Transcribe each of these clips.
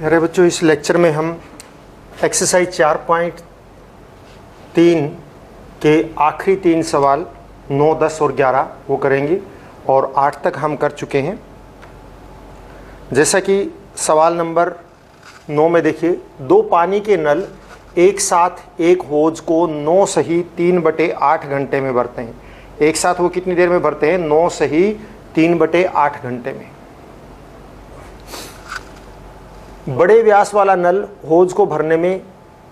अरे बच्चों, इस लेक्चर में हम एक्सरसाइज 4.3 के आखिरी 3 सवाल 9, 10 और 11 वो करेंगे और 8 तक हम कर चुके हैं। जैसा कि सवाल नंबर 9 में देखिए, 2 पानी के नल एक साथ एक होज को 9 सही 3/8 घंटे में भरते हैं। एक साथ वो कितनी देर में भरते हैं? 9 सही 3/8 घंटे में। बड़े व्यास वाला नल होज को भरने में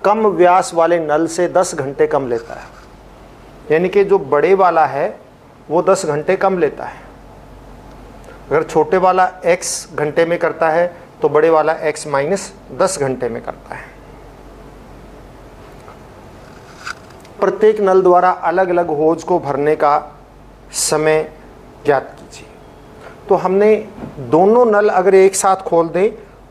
कम व्यास वाले नल से 10 घंटे कम लेता है। यानी कि जो बड़े वाला है वो 10 घंटे कम लेता है। अगर छोटे वाला x घंटे में करता है तो बड़े वाला x माइनस 10 घंटे में करता है। प्रत्येक नल द्वारा अलग अलग होज को भरने का समय ज्ञात कीजिए। तो हमने दोनों नल अगर एक साथ खोल दें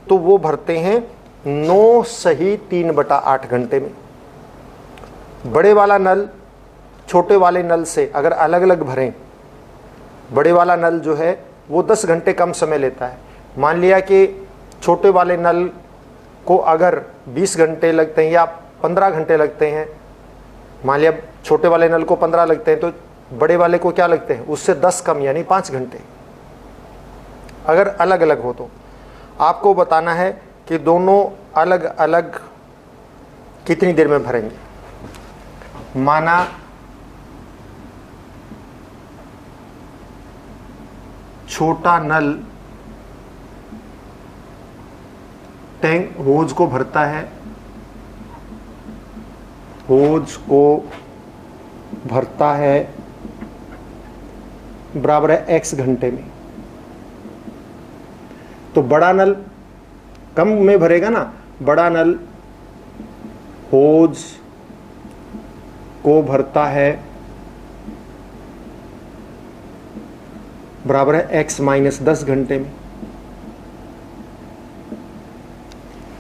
तो वो भरते हैं 9 सही 3/8 घंटे में। बड़े वाला नल छोटे वाले नल से अगर अलग अलग भरें, बड़े वाला नल जो है वो 10 घंटे कम समय लेता है। मान लिया कि छोटे वाले नल को अगर 20 घंटे लगते हैं या 15 घंटे लगते हैं, मान लिया छोटे वाले नल को 15 लगते हैं तो बड़े वाले को क्या लगते हैं? उससे 10 कम, यानी 5 घंटे। अगर अलग अलग हो तो आपको बताना है कि दोनों अलग अलग कितनी देर में भरेंगे। माना छोटा नल टैंक होज को भरता है, होज को भरता है बराबर है x घंटे में। तो बड़ा नल कम में भरेगा ना, बड़ा नल होज को भरता है बराबर है x माइनस 10 घंटे में,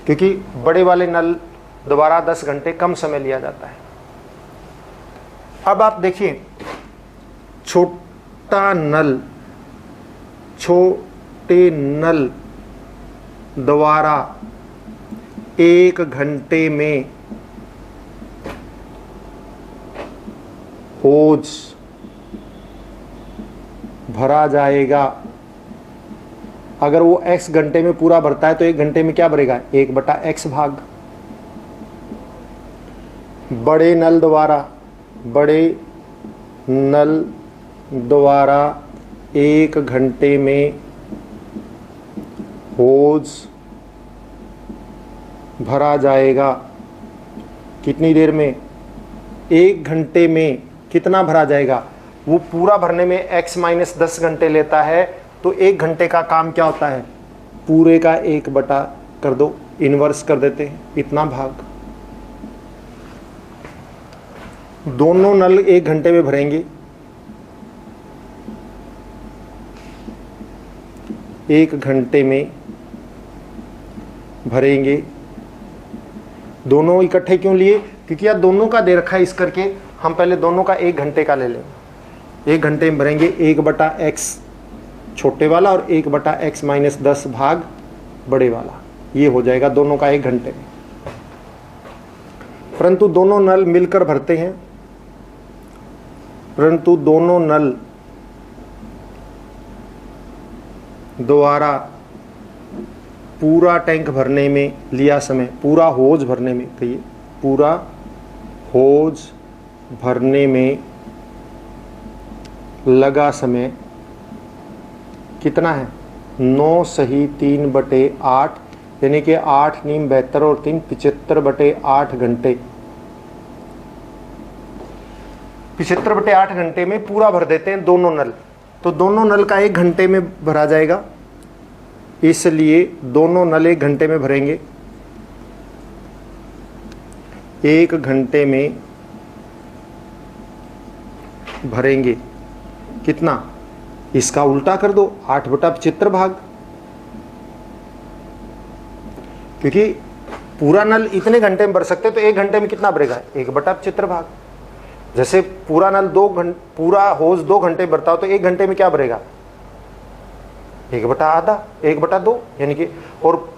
क्योंकि बड़े वाले नल दोबारा 10 घंटे कम समय लिया जाता है। अब आप देखिए, छोटे नल द्वारा 1 घंटे में होज भरा जाएगा। अगर वो x घंटे में पूरा भरता है तो 1 घंटे में क्या भरेगा? 1/x भाग। बड़े नल द्वारा 1 घंटे में होज भरा जाएगा। कितनी देर में? 1 घंटे में कितना भरा जाएगा? वो पूरा भरने में x माइनस 10 घंटे लेता है, तो 1 घंटे का काम क्या होता है? पूरे का 1 बटा कर दो, इन्वर्स कर देते हैं, इतना भाग। दोनों नल 1 घंटे में भरेंगे। 1 घंटे में भरेंगे। दोनों इकट्ठे क्यों लिए? क्योंकि यार दोनों का दे रखा है इस करके, हम पहले दोनों का 1 घंटे का ले लेंगे। 1 घंटे में भरेंगे 1/x छोटे वाला और 1/x माइनस 10 भाग बड़े वाला। ये हो जाएगा दोनों का 1 घंटे में। परंतु दोनों नल मिलकर भरते हैं, परंतु दोनों नल द्वारा पूरा टैंक भरने में लिया समय, पूरा होज भरने में, कहिए पूरा होज भरने में लगा समय कितना है? 9 सही 3/8, यानी कि 8 नीम 72 और 3 75/8 घंटे। 75/8 घंटे में पूरा भर देते हैं दोनों नल। तो दोनों नल का 1 घंटे में भरा जाएगा, इसलिए दोनों नल 1 घंटे में भरेंगे। 1 घंटे में भरेंगे कितना? इसका उल्टा कर दो, 8/75 भाग। क्योंकि पूरा नल इतने घंटे में भर सकते, तो 1 घंटे में कितना भरेगा? 1/75 भाग। जैसे पूरा नल पूरा होज 2 घंटे भरता हो तो 1 घंटे में क्या भरेगा? 1/2, 1/2, यानी कि, और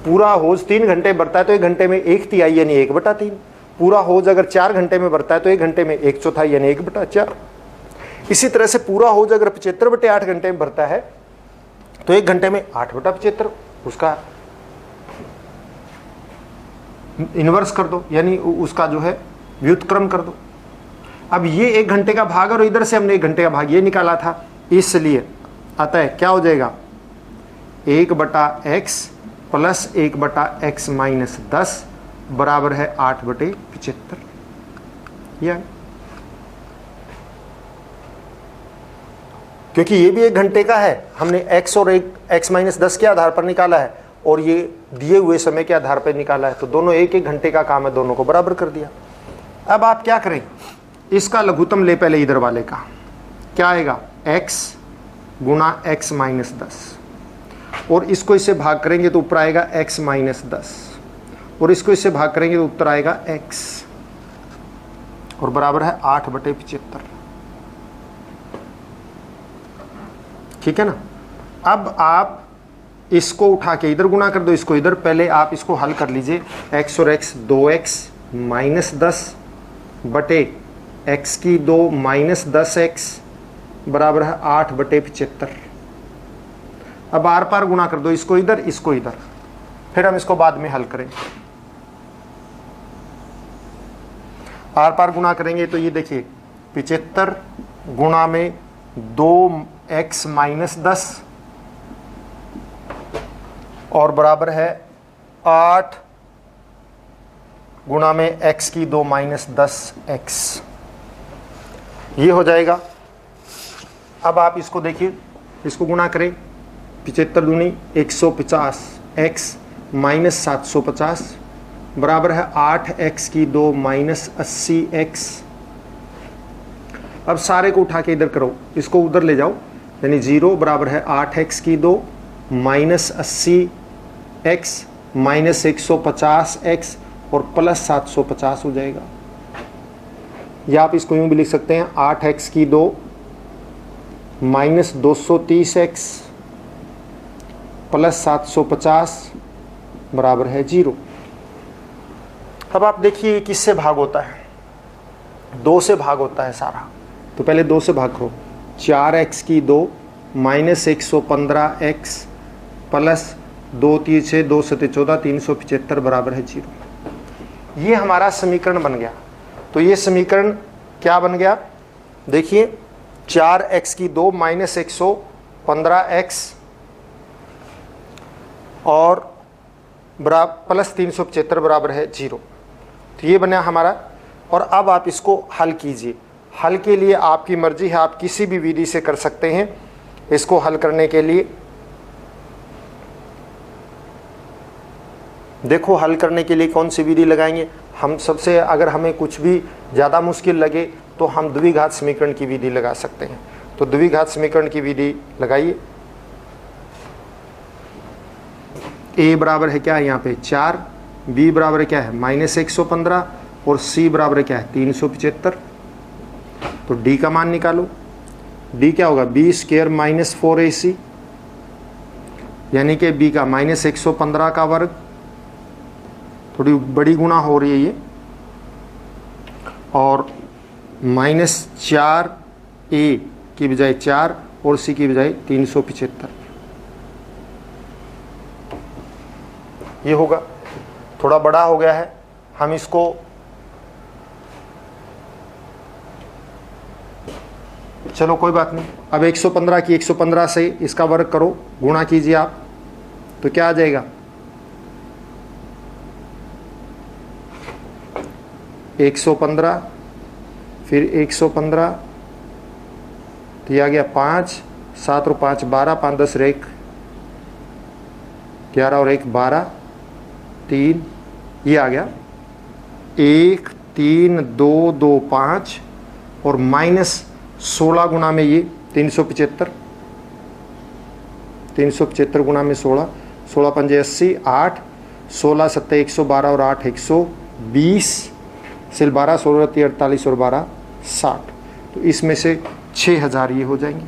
पूरा होज 3 घंटे भरता है तो 1 घंटे में 1/3 यानी 1/3। पूरा होज अगर 4 घंटे में भरता है तो 1 घंटे में 1/4 यानी 1/4। इसी तरह से पूरा होज अगर 75/8 घंटे में भरता है तो 1 घंटे में 8/75 उसका इन्वर्स कर दो, यानी उसका जो है व्युत्क्रम कर दो। अब ये 1 घंटे का भाग और इधर से हमने 1 घंटे का भाग ये निकाला था, इसलिए अतः क्या हो जाएगा 1/x प्लस 1/x माइनस 10 बराबर है 8/75। या क्योंकि ये भी 1 घंटे का है, हमने x और x माइनस 10 के आधार पर निकाला है और ये दिए हुए समय के आधार पर निकाला है, तो दोनों 1-1 घंटे का काम है, दोनों को बराबर कर दिया। अब आप क्या करें, इसका लघुत्तम ले पहले इधर वाले का, क्या आएगा x गुणा x माइनस 10 और इसको इससे भाग करेंगे तो ऊपर आएगा x माइनस 10 और इसको इससे भाग करेंगे तो उत्तर आएगा x और बराबर है 8/75। ठीक है ना। अब आप इसको उठा के इधर गुणा कर दो, इसको इधर, पहले आप इसको हल कर लीजिए। x और x 2x माइनस 10 बटे x की 2 माइनस 10x बराबर है 8/75। अब आर पार गुणा कर दो, इसको इधर इसको इधर, फिर हम इसको बाद में हल करेंगे। आर पार गुणा करेंगे तो ये देखिए 75 गुणा में 2x माइनस 10 और बराबर है 8 गुणा में x की 2 माइनस 10x, ये हो जाएगा। अब आप इसको देखिए, इसको गुणा करें, 75 दूनी 150 x माइनस 750 बराबर है 8x की 2 माइनस 80x। अब सारे को उठा के इधर करो, इसको उधर ले जाओ, यानी 0 बराबर है 8x की 2 माइनस 80x माइनस 150x और प्लस 750 हो जाएगा। या आप इसको यूं भी लिख सकते हैं 8x की 2 माइनस 230x प्लस 750 बराबर है 0। अब आप देखिए किससे भाग होता है, 2 से भाग होता है सारा, तो पहले 2 से भाग करो। 4x की 2 माइनस 115x प्लस 2 3 6 2 7 14 375 बराबर है 0। ये हमारा समीकरण बन गया। तो ये समीकरण क्या बन गया, देखिए 4x की 2 माइनस 115x और बराबर प्लस 375 बराबर है 0। तो ये बना हमारा। और अब आप इसको हल कीजिए। हल के लिए आपकी मर्जी है, आप किसी भी विधि से कर सकते हैं। इसको हल करने के लिए देखो, हल करने के लिए कौन सी विधि लगाएंगे हम। सबसे अगर हमें कुछ भी ज़्यादा मुश्किल लगे तो हम द्विघात समीकरण की विधि लगा सकते हैं। तो द्विघात समीकरण की विधि लगाइए। a बराबर है क्या है यहाँ पे 4, b बराबर है क्या है माइनस 115 और c बराबर है क्या है 375। तो d का मान निकालो। d क्या होगा b स्क्वायर माइनस 4ac यानी कि b का माइनस 115 का वर्ग, थोड़ी बड़ी गुणा हो रही है ये, और माइनस 4a की बजाय 4 और c की बजाय 375 ये होगा। थोड़ा बड़ा हो गया है, हम इसको चलो कोई बात नहीं। अब 115 की 115 से इसका वर्ग करो, गुणा कीजिए आप, तो क्या आ जाएगा 115 फिर 115, तो ये आ गया 5 7 और 5 12 5 10 और 1 11 और 1 12 3, ये आ गया 1 3 2 2 5 और माइनस 16 गुना में ये 375 गुना में 16 16 पंजे 80 8 16 7 112 और 8 120 सिल 12 16 48 और 12 60। तो इसमें से 6000 ये हो जाएंगे।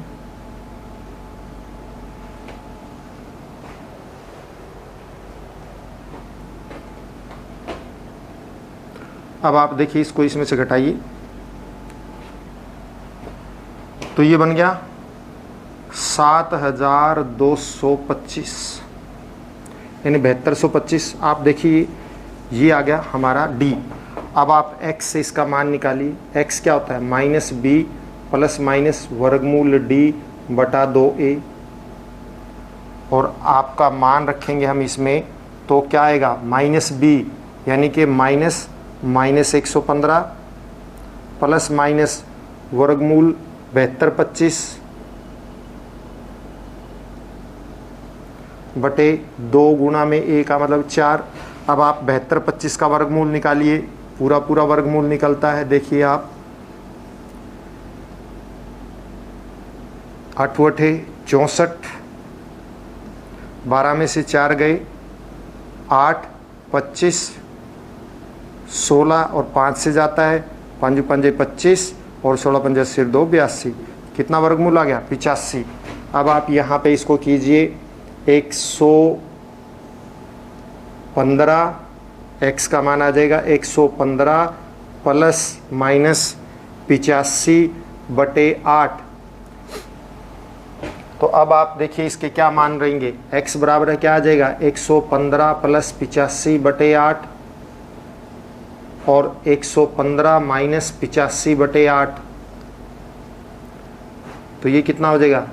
अब आप देखिए इसको इसमें से घटाइए, तो ये बन गया 7225 यानी 7225। आप देखिए ये आ गया हमारा डी। अब आप x से इसका मान निकालिए। x क्या होता है? माइनस बी प्लस माइनस वर्गमूल डी बटा 2a, और आपका मान रखेंगे हम इसमें, तो क्या आएगा? माइनस बी यानी कि माइनस 115 प्लस माइनस वर्गमूल 7225 बटे 2 गुणा में a का मतलब 4। अब आप 7225 का वर्गमूल निकालिए, पूरा वर्गमूल निकलता है। देखिए आप 8 × 64, 12 में से 4 गए 8, 25, 16 और 5 से जाता है, 5 पंजे 25 और 16 पंजे सिर 2 82। कितना वर्गमूल आ गया? 85। अब आप यहाँ पे इसको कीजिए 115, x का मान आ जाएगा 115 प्लस माइनस 85 बटे 8। तो अब आप देखिए इसके क्या मान रहेंगे? x बराबर है क्या आ जाएगा? 115 प्लस 85 बटे 8 और 115 माइनस 85 बटे 8, तो ये कितना हो जाएगा?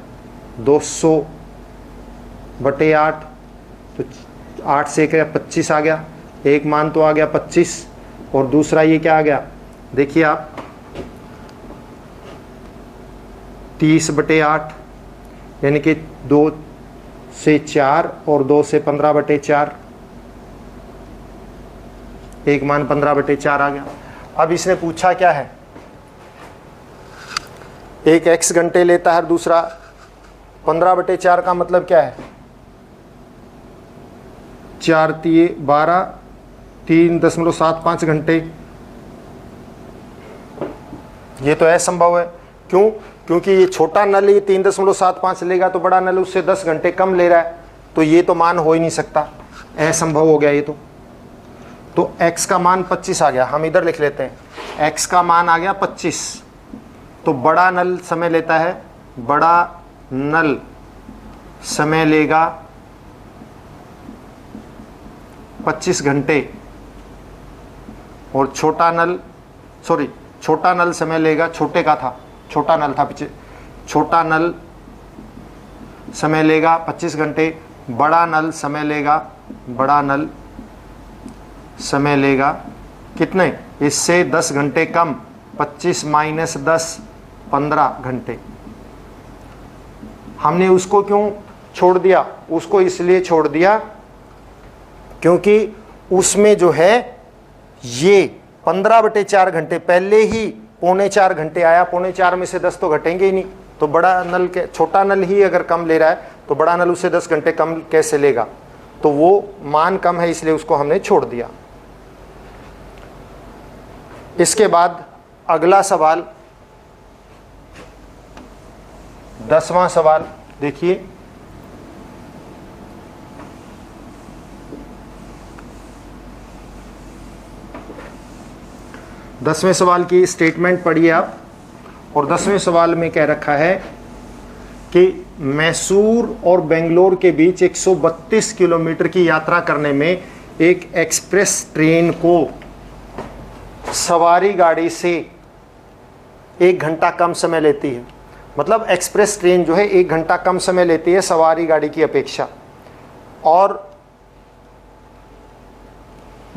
200 बटे 8। तो 8 से क्या 25 आ गया, एक मान तो आ गया 25, और दूसरा ये क्या आ गया? देखिए आप 30 बटे 8 यानी कि 2 से 4 और 2 से 15 बटे 4, एक मान 15 बटे 4 आ गया। अब इसने पूछा क्या है? एक x घंटे लेता है, दूसरा 15 बटे 4 का मतलब क्या है? 4 × 12 3.75 घंटे। ये तो असंभव है। क्यों? क्योंकि ये छोटा नल ये 3.75 लेगा, तो बड़ा नल उससे 10 घंटे कम ले रहा है, तो ये तो मान हो ही नहीं सकता, असंभव हो गया ये तो x का मान 25 आ गया। हम इधर लिख लेते हैं, x का मान आ गया 25। तो बड़ा नल समय लेता है, बड़ा नल समय लेगा 25 घंटे, और छोटा नल समय लेगा, छोटे का था, छोटा नल था पीछे, छोटा नल समय लेगा 25 घंटे, बड़ा नल समय लेगा कितने? इससे 10 घंटे कम, 25 माइनस 10 15 घंटे। हमने उसको क्यों छोड़ दिया? उसको इसलिए छोड़ दिया क्योंकि उसमें जो है ये 15/4 घंटे पहले ही 3.25 घंटे आया, 3.25 में से 10 तो घटेंगे ही नहीं। तो बड़ा नल के छोटा नल ही अगर कम ले रहा है तो बड़ा नल उससे 10 घंटे कम कैसे लेगा? तो वो मान कम है, इसलिए उसको हमने छोड़ दिया। इसके बाद अगला सवाल, 10वां सवाल देखिए। दसवें सवाल की स्टेटमेंट पढ़िए आप। और 10वें सवाल में कह रखा है कि मैसूर और बेंगलोर के बीच 132 किलोमीटर की यात्रा करने में एक एक्सप्रेस ट्रेन को सवारी गाड़ी से 1 घंटा कम समय लेती है। मतलब एक्सप्रेस ट्रेन जो है 1 घंटा कम समय लेती है सवारी गाड़ी की अपेक्षा। और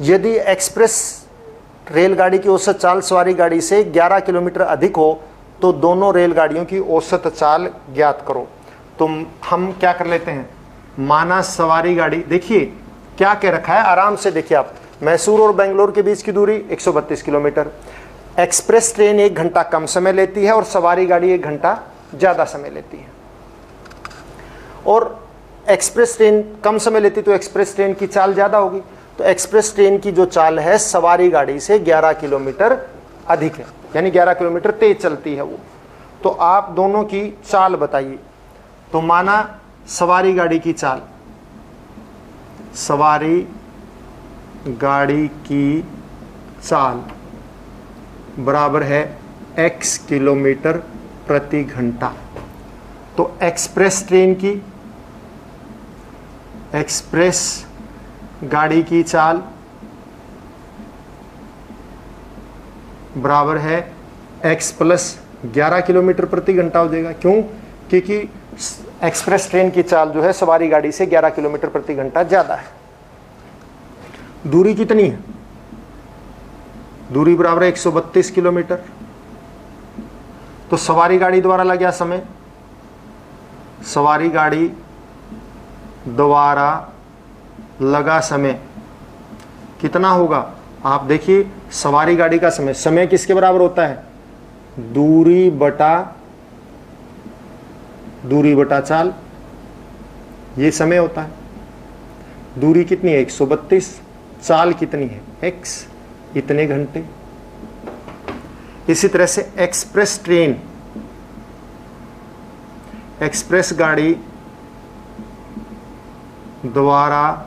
यदि एक्सप्रेस रेलगाड़ी की औसत चाल सवारी गाड़ी से 11 किलोमीटर अधिक हो तो दोनों रेलगाड़ियों की औसत चाल ज्ञात करो। तो हम क्या कर लेते हैं, माना सवारी गाड़ी, देखिए क्या कह रखा है, आराम से देखिए आप। मैसूर और बेंगलोर के बीच की दूरी 132 किलोमीटर, एक्सप्रेस ट्रेन 1 घंटा कम समय लेती है और सवारी गाड़ी 1 घंटा ज़्यादा समय लेती है। और एक्सप्रेस ट्रेन कम समय लेती तो एक्सप्रेस ट्रेन की चाल ज़्यादा होगी। तो एक्सप्रेस ट्रेन की जो चाल है सवारी गाड़ी से 11 किलोमीटर अधिक है, यानी 11 किलोमीटर तेज चलती है वो। तो आप दोनों की चाल बताइए। तो माना सवारी गाड़ी की चाल, सवारी गाड़ी की चाल बराबर है x किलोमीटर प्रति घंटा। तो एक्सप्रेस ट्रेन की, एक्सप्रेस गाड़ी की चाल बराबर है x प्लस 11 किलोमीटर प्रति घंटा हो जाएगा। क्यों? क्योंकि एक्सप्रेस ट्रेन की चाल जो है सवारी गाड़ी से 11 किलोमीटर प्रति घंटा ज्यादा है। दूरी कितनी है? दूरी बराबर है 132 किलोमीटर। तो सवारी गाड़ी द्वारा लगा समय, सवारी गाड़ी द्वारा लगा समय कितना होगा? आप देखिए सवारी गाड़ी का समय, समय किसके बराबर होता है? दूरी बटा चाल, ये समय होता है। दूरी कितनी है? 132। चाल कितनी है? x, इतने घंटे। इसी तरह से एक्सप्रेस ट्रेन, एक्सप्रेस गाड़ी द्वारा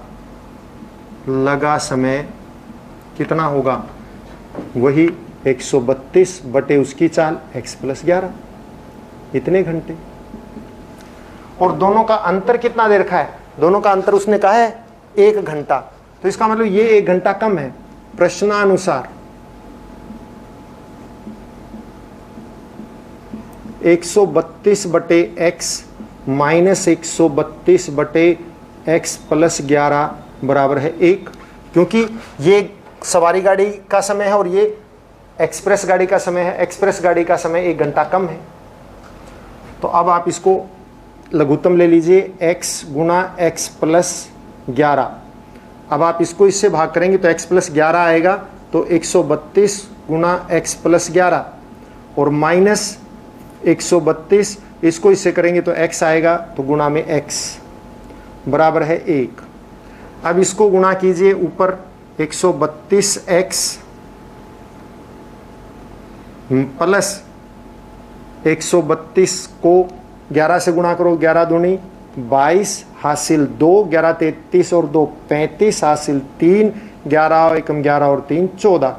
लगा समय कितना होगा? वही 132 बटे उसकी चाल x प्लस 11, इतने घंटे। और दोनों का अंतर कितना दे रखा है? दोनों का अंतर उसने कहा है 1 घंटा। तो इसका मतलब ये 1 घंटा कम है। प्रश्नानुसार 132 बटे x माइनस 132 बटे x प्लस 11 बराबर है 1। क्योंकि ये सवारी गाड़ी का समय है और ये एक्सप्रेस गाड़ी का समय है। एक्सप्रेस गाड़ी का समय 1 घंटा कम है। तो अब आप इसको लघुत्तम ले लीजिए, x गुना x प्लस 11। अब आप इसको इससे भाग करेंगे तो x प्लस 11 आएगा। तो 132 गुना x प्लस 11 और माइनस 132, इसको इससे करेंगे तो x आएगा, तो गुणा में x बराबर है 1। अब इसको गुणा कीजिए, ऊपर 132x प्लस 132 को 11 से गुणा करो, 11 दूनी 22 हासिल 2, 11 33 और 2 35 हासिल 3, 11 और 1 11 और 3 14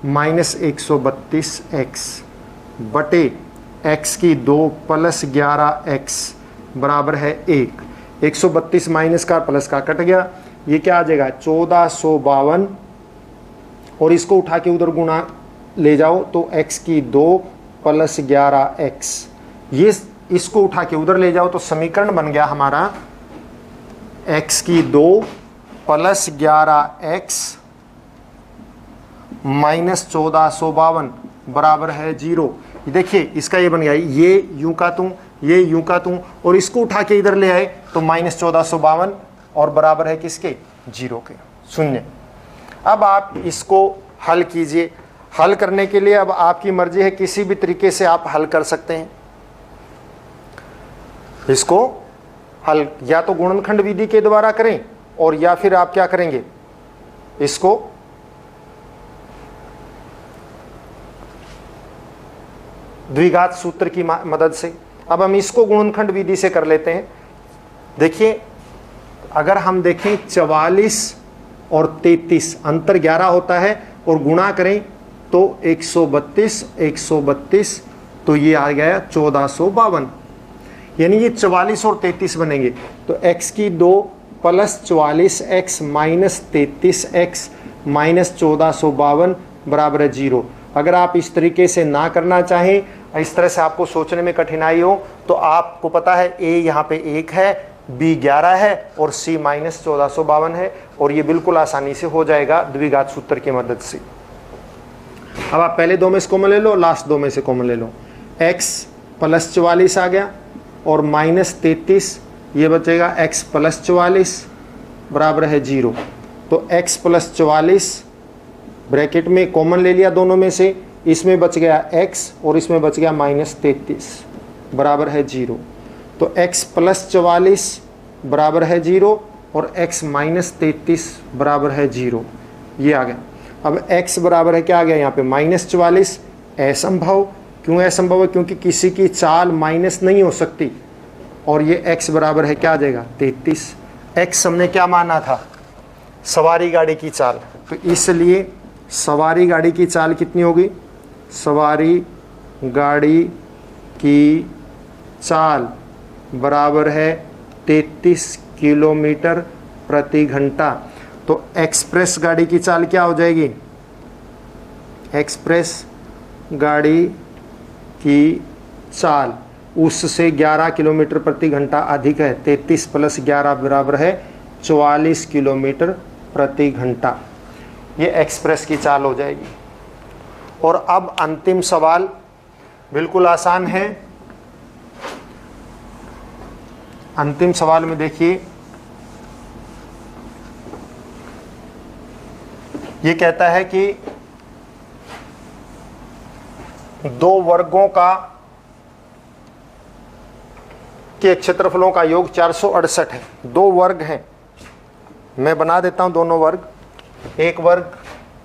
माइनस 132x बटे x की 2 प्लस 11x बराबर है 1। 132 माइनस का प्लस का कट गया, ये क्या आ जाएगा? 1452। और इसको उठा के उधर गुणा ले जाओ तो x की 2 प्लस 11x, ये इसको उठा के उधर ले जाओ तो समीकरण बन गया हमारा x की 2 प्लस 11x माइनस 1452 बराबर है 0। देखिए इसका ये बन गया, ये यूं का तू, ये यूं का तू, और इसको उठा के इधर ले आए तो माइनस 1452 और बराबर है किसके? 0 के, शून्य। अब आप इसको हल कीजिए। हल करने के लिए अब आपकी मर्जी है, किसी भी तरीके से आप हल कर सकते हैं इसको हल, या तो गुणनखंड विधि के द्वारा करें और या फिर आप क्या करेंगे, इसको द्विघात सूत्र की मदद से। अब हम इसको गुणनखंड विधि से कर लेते हैं। देखिए अगर हम देखें 44 और 33 अंतर 11 होता है और गुणा करें तो 132 तो ये आ गया 1452, यानी ये 44 और 33 बनेंगे। तो x की 2 plus 44x minus 33x minus 1452 बराबर है 0। अगर आप इस तरीके से ना करना चाहें, इस तरह से आपको सोचने में कठिनाई हो, तो आपको पता है a यहाँ पे 1 है, b 11 है और c माइनस 1452 है, और ये बिल्कुल आसानी से हो जाएगा द्विघात सूत्र की मदद से। अब आप पहले 2 में से कॉमन ले लो, लास्ट 2 में से कॉमन ले लो। x प्लस 44 आ गया और माइनस 33, ये बचेगा x प्लस 44 बराबर है 0। तो x प्लस 44 ब्रैकेट में कॉमन ले लिया दोनों में से, इसमें बच गया x और इसमें बच गया माइनस 33 बराबर है 0। तो x प्लस 44 बराबर है 0 और x माइनस 33 बराबर है 0, ये आ गया। अब x बराबर है क्या आ गया यहाँ पे? माइनस 44। असंभव, क्यों असंभव है? क्योंकि किसी की चाल माइनस नहीं हो सकती, और ये x बराबर है क्या आ जाएगा? 33। x हमने क्या माना था? सवारी गाड़ी की चाल, तो इसलिए सवारी गाड़ी की चाल कितनी होगी? सवारी गाड़ी की चाल बराबर है 33 किलोमीटर प्रति घंटा। तो एक्सप्रेस गाड़ी की चाल क्या हो जाएगी? एक्सप्रेस गाड़ी की चाल उससे 11 किलोमीटर प्रति घंटा अधिक है। 33 + 11 बराबर है 44 किलोमीटर प्रति घंटा। ये एक्सप्रेस की चाल हो जाएगी। और अब अंतिम सवाल बिल्कुल आसान है। अंतिम सवाल में देखिए, ये कहता है कि दो वर्गों का के क्षेत्रफलों का योग 468 है। दो वर्ग हैं, मैं बना देता हूं दोनों वर्ग। एक वर्ग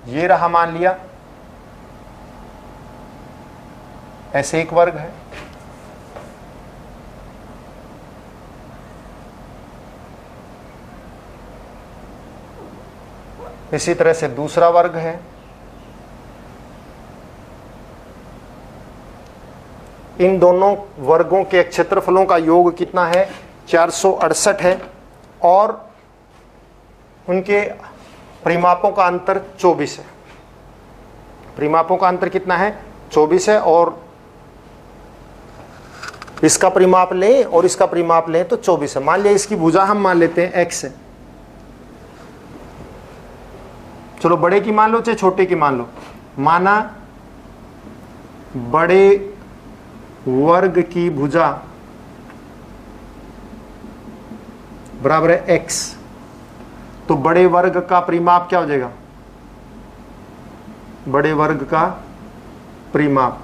ये रहा, मान लिया ऐसे एक वर्ग है, इसी तरह से दूसरा वर्ग है, इन दोनों वर्गों के क्षेत्रफलों का योग कितना है? 468 है और उनके परिमापों का अंतर 24 है। परिमापों का अंतर कितना है? 24 है। और इसका परिमाप लें और इसका परिमाप लें तो 24 है। मान लिया इसकी भुजा हम मान लेते हैं x है। चलो बड़े की मान लो चाहे छोटे की मान लो। माना बड़े वर्ग की भुजा बराबर है x, तो बड़े वर्ग का परिमाप क्या हो जाएगा? बड़े वर्ग का परिमाप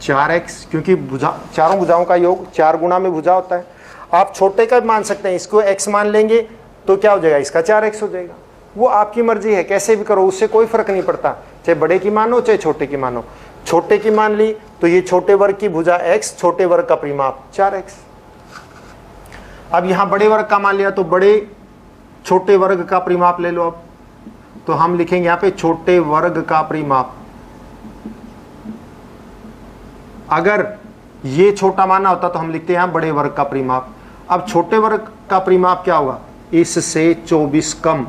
4x, क्योंकि भुजा चारों भुजाओं का योग 4 गुना में भुजा होता है। आप छोटे का भी मान सकते हैं, इसको x मान लेंगे तो क्या हो जाएगा? इसका 4x हो जाएगा। वो आपकी मर्जी है, कैसे भी करो, उससे कोई फर्क नहीं पड़ता, चाहे बड़े की मानो चाहे छोटे की मानो। छोटे की मान ली तो ये छोटे वर्ग की भुजा x, छोटे वर्ग का परिमाप 4x। अब यहां बड़े वर्ग का मान लिया तो बड़े छोटे वर्ग का परिमाप ले लो। अब तो हम लिखेंगे यहां पे छोटे वर्ग का परिमाप। अगर ये छोटा माना होता तो हम लिखते हैं यहां बड़े वर्ग का परिमाप। अब छोटे वर्ग का परिमाप क्या होगा? इससे 24 कम,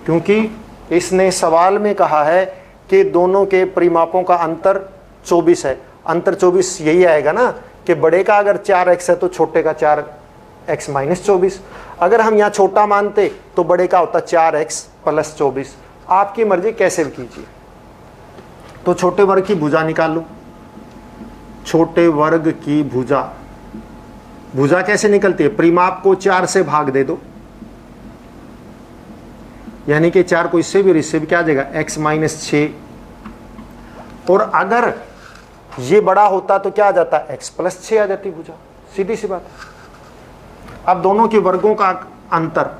क्योंकि इसने सवाल में कहा है कि दोनों के परिमापों का अंतर 24 है। अंतर 24 यही आएगा ना कि बड़े का अगर 4x है तो छोटे का 4x - 24। अगर हम यहाँ छोटा मानते तो बड़े का होता 4x + 24। आपकी मर्जी, कैसे भी कीजिए। तो छोटे वर्ग की भुजा निकाल लो। छोटे वर्ग की भुजा, भुजा कैसे निकलती है? परिमाप को 4 से भाग दे दो, यानी कि 4 को इससे भी क्या आ जाएगा? x - 6। और अगर ये बड़ा होता तो क्या आ जाता? x + 6 आ जाती भुजा, सीधी सी बात। अब दोनों के वर्गों का अंतर,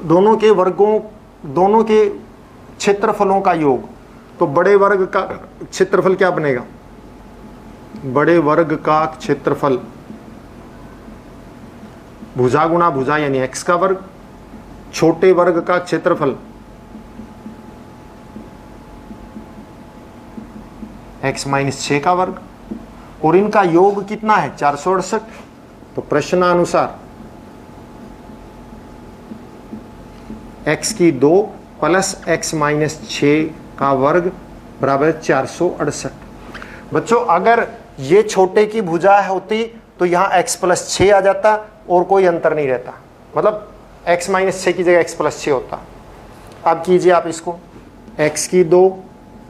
दोनों के क्षेत्रफलों का योग, तो बड़े वर्ग का क्षेत्रफल क्या बनेगा? बड़े वर्ग का क्षेत्रफल भुजा गुणा भुजा यानी x का वर्ग, छोटे वर्ग का क्षेत्रफल x - 6 का वर्ग, और इनका योग कितना है? 468। तो प्रश्नानुसार x2 + x - 6 का वर्ग बराबर 468। बच्चों अगर ये छोटे की भुजा होती तो यहाँ x + 6 आ जाता और कोई अंतर नहीं रहता, मतलब x - 6 की जगह x + 6 होता। अब कीजिए आप इसको, x2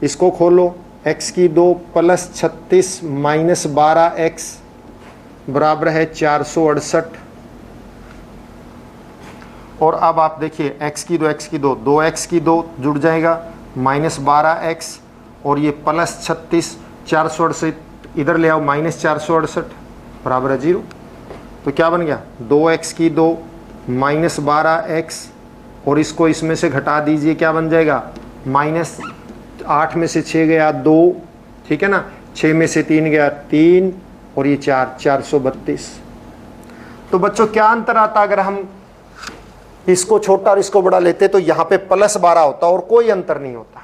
इसको खोलो, x2 + 36 - 12x बराबर है 468। और अब आप देखिए x2 2x2 जुड़ जाएगा -12x, और ये +36 468 इधर ले आओ -468 बराबर है 0। तो क्या बन गया? 2x2 -12x, और इसको इसमें से घटा दीजिए, क्या बन जाएगा? -8 में से 6 गया 2, ठीक है ना, 6 में से 3 गया 3, और ये 4 432। तो बच्चों क्या अंतर आता अगर हम इसको छोटा और इसको बड़ा लेते? तो यहाँ पे +12 होता और कोई अंतर नहीं होता।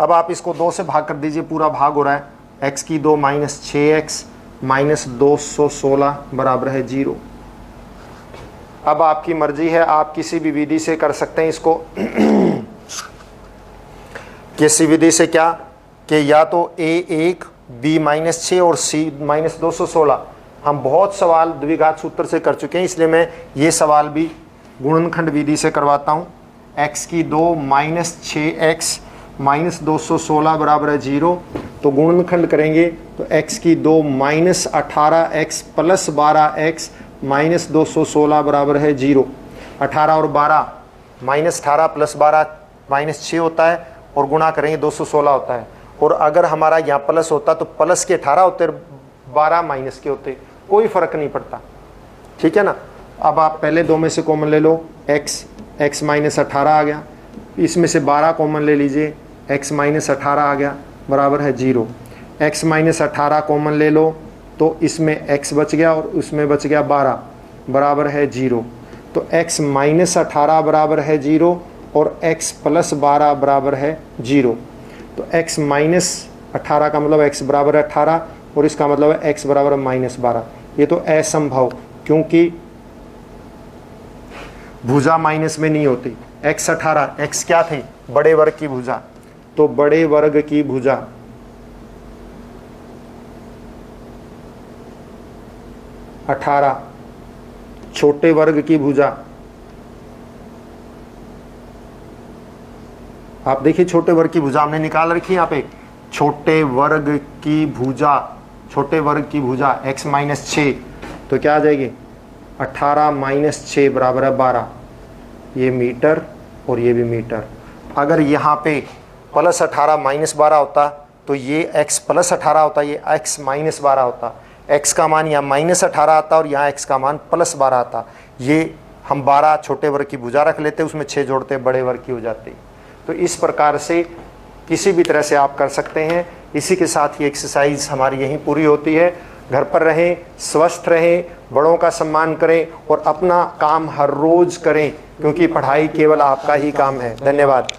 अब आप इसको 2 से भाग कर दीजिए, पूरा भाग हो रहा है, x की 2 माइनस 6x माइनस 216 बराबर है 0। अब आपकी मर्जी है, आप किसी भी विधि से कर सकते हैं इसको। किसी विधि से क्या कि या तो a1 b माइनस 6 और c माइनस 216। हम बहुत सवाल द्विघात सूत्र से कर चुके हैं, इसलिए मैं ये सवाल भी गुणनखंड विधि से करवाता हूँ। x की 2 माइनस 6x माइनस 216 बराबर है 0। तो गुणनखंड करेंगे तो x की 2 minus 18x plus 12x minus 216 बराबर है 0। 18 और 12 माइनस 18 प्लस 12 माइनस 6 होता है और गुणा करेंगे 216 होता है। और अगर हमारा यहाँ प्लस होता तो प्लस के 18 होते, 12 माइनस के होते, कोई फर्क नहीं पड़ता, ठीक है ना। अब आप पहले 2 में से कॉमन ले लो, x माइनस 18 आ गया, इसमें से 12 कॉमन ले लीजिए, x माइनस 18 आ गया बराबर है 0। x माइनस 18 कॉमन ले लो तो इसमें x बच गया और उसमें बच गया 12 बराबर है 0। तो x माइनस 18 बराबर है 0 और x प्लस 12 बराबर है 0। तो x माइनस 18 का मतलब x बराबर है 18 और इसका मतलब है x बराबर है माइनस 12। ये तो असंभव, क्योंकि भुजा माइनस में नहीं होती। x 18, x क्या थी, बड़े वर्ग की भुजा, तो बड़े वर्ग की भुजा अठारह, छोटे वर्ग की भुजा, आप देखिए छोटे वर्ग की भुजा हमने निकाल रखी है यहाँ पे, छोटे वर्ग की भुजा, छोटे वर्ग की भुजा x माइनस 6, तो क्या आ जाएगी 18 माइनस 6 बराबर है 12। ये मीटर और ये भी मीटर। अगर यहाँ पे प्लस 18 माइनस 12 होता तो ये x प्लस 18 होता, ये x माइनस 12 होता। x का मान यहाँ माइनस 18 आता और यहाँ x का मान प्लस 12 आता। ये हम 12 छोटे वर्ग की भुजा रख लेते, उसमें 6 जोड़ते, बड़े वर्ग की हो जाती। तो इस प्रकार से किसी भी तरह से आप कर सकते हैं। इसी के साथ ही एक्सरसाइज हमारी यहीं पूरी होती है। घर पर रहें, स्वस्थ रहें, बड़ों का सम्मान करें और अपना काम हर रोज़ करें, क्योंकि पढ़ाई केवल आपका ही काम है। धन्यवाद।